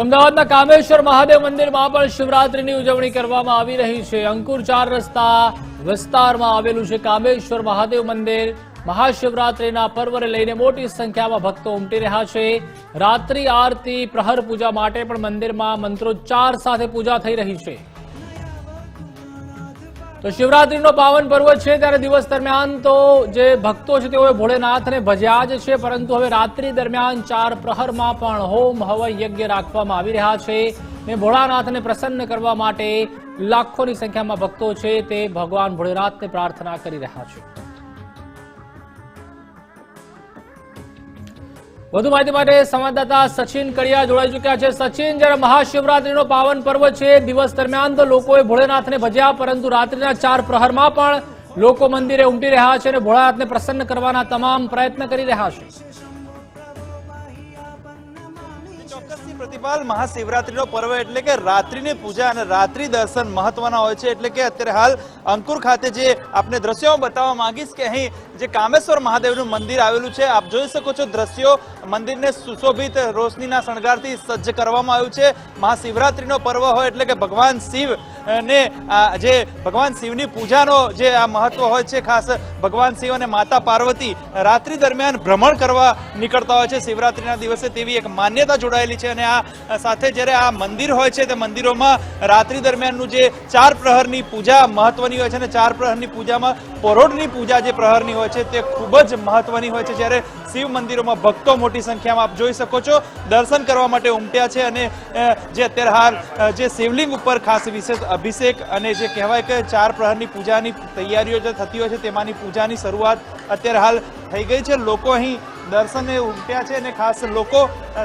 અમદાવાદના કામેશ્વર મહાદેવ મંદિરમાં પણ શિવરાત્રીની ઉજવણી કરવામાં આવી રહી છે। અંકુર 4 રસ્તા વિસ્તારમાં આવેલું છે કામેશ્વર મહાદેવ મંદિર। મહાશિવરાત્રીના પર્વને લઈને મોટી સંખ્યામાં ભક્તો ઉમટી રહ્યા છે। રાત્રિ આરતી પ્રહર પૂજા માટે પણ મંદિરમાં મંત્રોચ્ચાર સાથે પૂજા થઈ રહી છે। તો શિવરાત્રીનો પાવન પર્વ છે ત્યારે દિવસ દરમિયાન તો જે ભક્તો છે તેઓએ ભોળેનાથને ભજ્યા જ છે, પરંતુ હવે રાત્રિ દરમિયાન 4 પ્રહરમાં પણ હોમ હવન યજ્ઞ રાખવામાં આવી રહ્યા છે ને ભોળાનાથને પ્રસન્ન કરવા માટે લાખોની સંખ્યામાં ભક્તો છે તે ભગવાન ભોળેનાથને પ્રાર્થના કરી રહ્યા છે। વધુ માહિતી માટે સંવાદદાતા સચિન કડિયા જોડાઈ ચૂક્યા છે। સચિન, જ્યારે મહાશિવરાત્રીનો પાવન પર્વ છે, દિવસ દરમિયાન તો લોકોએ ભોળેનાથને ભજ્યા, પરંતુ રાત્રિના 4 પ્રહરમાં પણ લોકો મંદિરે ઉમટી રહ્યા છે અને ભોળાનાથને પ્રસન્ન કરવાના તમામ પ્રયત્ન કરી રહ્યા છે। प्रतिपाल महाशिवरात्रीનો पर्व એટલે કે રાત્રિની પૂજા અને રાત્રિ દર્શન મહત્વના હોય છે। એટલે કે અત્યારે હાલ અંકુર ખાતે જે આપને દ્રશ્યો બતાવવા માંગીશ કે અહીં જે કામેશ્વર મહાદેવનું મંદિર આવેલું છે, આપ જોઈ શકો છો દ્રશ્યો। મંદિરને સુશોભિત રોશનીના શણગારથી સજ્જ કરવામાં આવ્યું છે। મહાશિવરાત્રીનો પર્વ હોય એટલે કે ભગવાન શિવ ને જે ભગવાન શિવની પૂજાનો જે આ મહત્વ હોય છે, ખાસ ભગવાન શિવ અને માતા પાર્વતી રાત્રિ દરમિયાન ભ્રમણ કરવા નીકળતા હોય છે શિવરાત્રીના દિવસે, તેવી એક માન્યતા જોડાયેલી છે। અને આ સાથે જ્યારે આ મંદિર હોય છે તે મંદિરોમાં રાત્રિ દરમિયાનનું જે 4 પ્રહરની પૂજા મહત્વની હોય છે અને 4 પ્રહરની પૂજામાં પરોઢની પૂજા જે પ્રહરની હોય છે તે ખૂબ જ મહત્વની હોય છે। જ્યારે શિવ મંદિરોમાં ભક્તો મોટી સંખ્યામાં આપ જોઈ શકો છો દર્શન કરવા માટે ઉમટ્યા છે અને જે અત્યારે હાલ જે શિવલિંગ ઉપર ખાસ વિશેષ અભિષેક અને જે કહેવાય કે 4 પ્રહરની પૂજાની તૈયારીઓ જે થતી હોય છે તેમાંની પૂજાની શરૂઆત અત્યારે હાલ થઈ ગઈ છે। લોકો અહીં દર્શને ઉમટ્યા છે અને ખાસ લોકો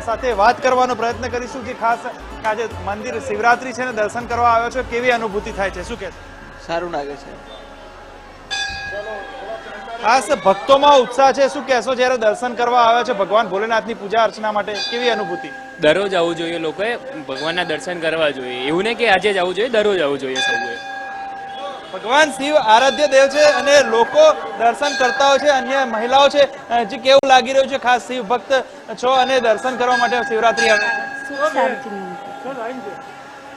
સાથે વાત કરવાનો પ્રયત્ન કરીશું કે ખાસ આજે મંદિર શિવરાત્રી છે ને દર્શન કરવા આવ્યો છો, કેવી અનુભૂતિ થાય છે, શું કહેશો? સારું લાગે છે। ખાસ ભક્તોમાં ઉત્સાહ છે, શું કહેશો જ્યારે દર્શન કરવા આવ્યા છો ભગવાન ભોલેનાથની પૂજા અર્ચના માટે, કેવી અનુભૂતિ? દરરોજ આવવું જોઈએ, લોકોએ ભગવાનના દર્શન કરવા જોઈએ, એવું નહીં કે આજે જ આવવું જોઈએ, દરરોજ આવવું જોઈએ સૌએ। ભગવાન શિવ આરાધ્ય દેવ છે અને લોકો દર્શન કરતા હોય છે। અન્ય મહિલાઓ છે, જે કેવું લાગી રહ્યું છે? ખાસ શિવ ભક્ત છો અને દર્શન કરવા માટે શિવરાત્રી આવે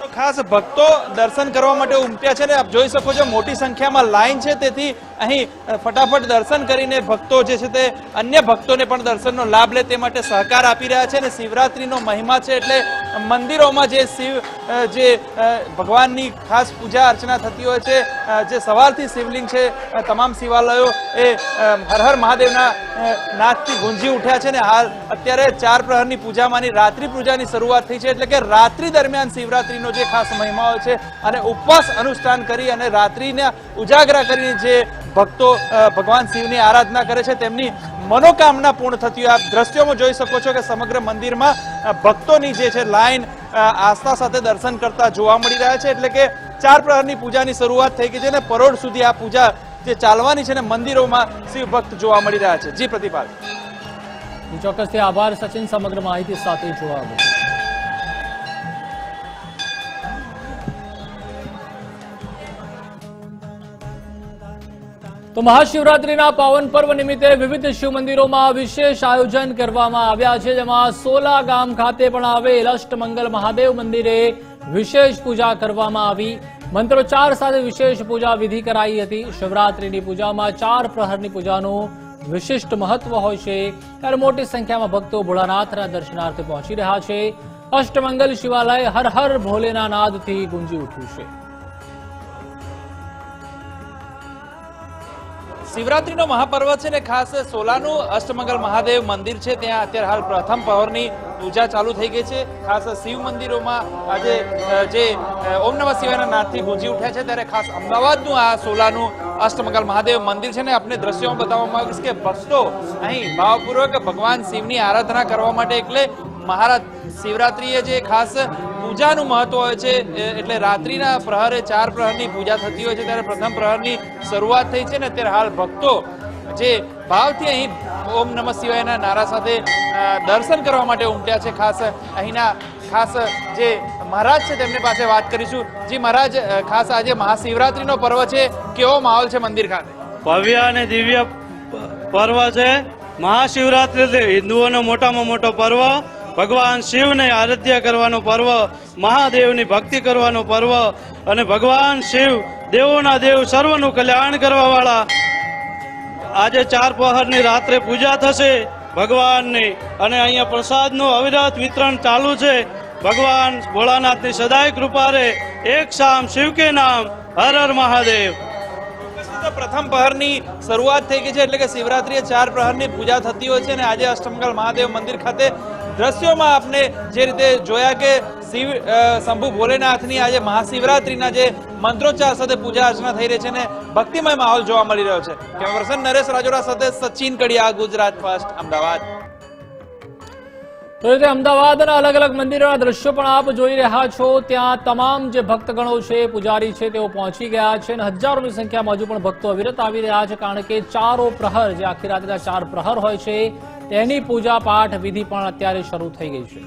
તો ખાસ ભક્તો દર્શન કરવા માટે ઉમટ્યા છે ને આપ જોઈ શકો છો મોટી સંખ્યામાં લાઈન છે। તેથી અહીં ફટાફટ દર્શન કરીને ભક્તો જે છે તે અન્ય ભક્તોને પણ દર્શનનો લાભ લે તે માટે સહકાર આપી રહ્યા છે। અને શિવરાત્રીનો મહિમા છે એટલે મંદિરોમાં જે શિવ જે ભગવાનની ખાસ પૂજા અર્ચના થતી હોય છે, જે સવારથી શિવલિંગ છે તમામ શિવાલયો એ હર હર મહાદેવના નાદથી ગુંજી ઉઠ્યા છે ને હાલ અત્યારે 4 પ્રહરની પૂજામાંની રાત્રિ પૂજાની શરૂઆત થઈ છે। એટલે કે રાત્રિ દરમિયાન શિવરાત્રીનો જે ખાસ મહિમા હોય છે અને ઉપવાસ અનુષ્ઠાન કરી અને રાત્રિના ઉજાગરા કરીને જે ભક્તો ભગવાન શિવની આરાધના કરે છે તેમની મનોકામના પૂર્ણ થતી હોય। આપ દ્રશ્યોમાં જોઈ શકો છો કે સમગ્ર મંદિરમાં ભક્તોની જે છે લાઈન આસ્થા સાથે દર્શન કરતા જોવા મળી રહ્યા છે। એટલે કે 4 પ્રહરની પૂજાની શરૂઆત થઈ ગઈ છે અને પરોઢ સુધી આ પૂજા જે ચાલવાની છે ને મંદિરોમાં શિવ ભક્ત જોવા મળી રહ્યા છે। જી પ્રતિપાલ, ચોક્કસથી આભાર સચિન સમગ્ર માહિતી સાથે જોવા। તો મહાશિવરાત્રીના પાવન પર્વ નિમિત્તે વિવિધ શિવ મંદિરોમાં વિશેષ આયોજન કરવામાં આવ્યા છે, જેમાં સોલા ગામ ખાતે પણ આવેલ અષ્ટમંગલ મહાદેવ મંદિરે વિશેષ પૂજા કરવામાં આવી। મંત્રોચ્ચાર સાથે વિશેષ પૂજા વિધિ કરાઈ હતી। શિવરાત્રીની પૂજામાં 4 પ્રહરની પૂજાનું વિશિષ્ટ મહત્વ હોય છે ત્યારે મોટી સંખ્યામાં ભક્તો ભોળાનાથના દર્શનાર્થે પહોંચી રહ્યા છે। અષ્ટમંગલ શિવાલય હર હર ભોલેના નાદથી ગુંજી ઉઠ્યું છે। શિવરાત્રીનો મહાપર્વ છે ને ખાસ સોલાનું અષ્ટમંગલ મહાદેવ મંદિર છે ત્યાં અત્યારે હાલ પ્રથમ પ્રહરની પૂજા ચાલુ થઈ ગઈ છે। ખાસ શિવ મંદિરોમાં આજે જે ઓમ નમઃ શિવાયના નાદથી ગુંજી ઉઠ્યા છે ત્યારે ખાસ અમદાવાદનું આ સોલાનું અષ્ટમંગલ મહાદેવ મંદિર છે ને આપણે દ્રશ્યોમાં બતાવવામાં આવ્યું કે ભક્તો અહીં ભાવપૂર્વક ભગવાન શિવની આરાધના કરવા માટે એટલે મહારાજ શિવરાત્રીએ જે ખાસ પૂજાનું મહત્વ હોય છે એટલે રાત્રિના પ્રહરે 4 પ્રહરની પૂજા થતી હોય છે ત્યારે પ્રથમ પ્રહરની શરૂઆત થઈ છે ને અત્યારે હાલ ભક્તો જે ભાવથી અહીં ઓમ નમઃ શિવાયના નારા સાથે દર્શન કરવા માટે ઉમટ્યા છે। ખાસ અહીંના ખાસ જે મહારાજ છે તેમની પાસે વાત કરીશું। જી મહારાજ, ખાસ આજે મહાશિવરાત્રીનો પર્વ છે, કેવો માહોલ છે મંદિર ખાતે? ભવ્ય અને દિવ્ય પર્વ છે। મહાશિવરાત્રી હિન્દુઓનો મોટામાં મોટો પર્વ ભગવાન શિવને આરાધ્ય કરવાનો પર્વ, મહાદેવની ભક્તિ કરવાનો પર્વ અને ભગવાન શિવ દેવોના દેવ સર્વનું કલ્યાણ કરવા વાળા આજે 4 પહરની રાત્રે પૂજા થશે ભગવાનની અને અહીંયા પ્રસાદનું અવિરત વિતરણ ચાલુ છે. ભગવાન ભોળાનાથની સદાય કૃપા રહે. એક શામ શિવ કે નામ, હર હર મહાદેવ. તો પ્રથમ પ્રહરની શરૂઆત થઈ ગઈ છે એટલે કે શિવરાત્રીએ 4 પ્રહરની પૂજા થતી હોય છે અને આજે અષ્ટમંગલ મહાદેવ મંદિર ખાતે દ્રશ્યોમાં આપને જે રીતે જોયા કે શિવ શંભુ ભોલેનાથની આજે મહાશિવરાત્રીના જે મંત્રોચ્ચાર સાથે પૂજા અર્ચના થઈ રહી છે અને ભક્તિમય માહોલ જોવા મળી રહ્યો છે. કેમેરા પર્સન નરેશ રાજોરા સાથે સચિન કડિયા, ગુજરાત ફર્સ્ટ, અમદાવાદ. તો રીતે અમદાવાદના અલગ અલગ મંદિરોના દ્રશ્યો પણ આપ જોઈ રહ્યા છો. ત્યાં તમામ જે ભક્તગણો છે, પૂજારી છે, તેઓ પહોંચી ગયા છે અને હજારોની સંખ્યામાં હજુ પણ ભક્તો અવિરત આવી રહ્યા છે, કારણ કે 4 પ્રહર જે આખી રાતના 4 પ્રહર હોય છે તેની પૂજા પાઠ વિધિ પણ અત્યારે શરૂ થઈ ગઈ છે.